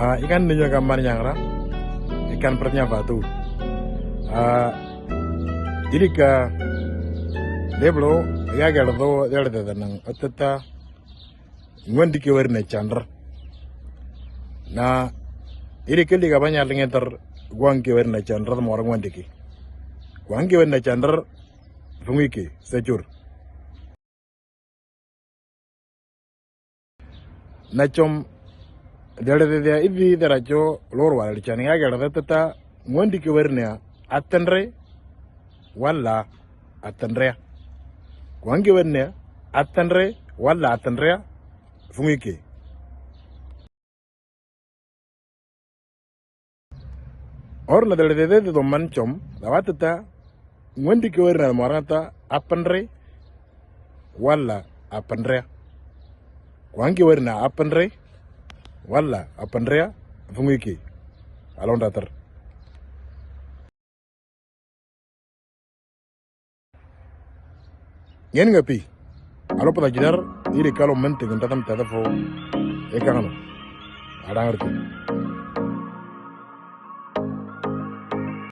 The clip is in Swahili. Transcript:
ikan ninyo gambar nyangra ikan pernya batu jadi ka leblo ya gardo yarda nang atata ngondi ke warne chandra na iri kelli ga banya lingetar gwangi warne chandra mo orang ngondi ki gwangi warne chandra fungiki sejur na chom dere ibi derajo lor wal chani ya garda tata ngondi ke warne atendre wala atendre gwangi warne atendre wala atendre fungiki or na dere do man chom dawatata ngondi ke warne morata apandre wala apandre gwangi warne apandre wala apandrea fungiki alon datar yen ngapi alo pada jidar iri kalau menting ndatam tadafo ekangano adangarti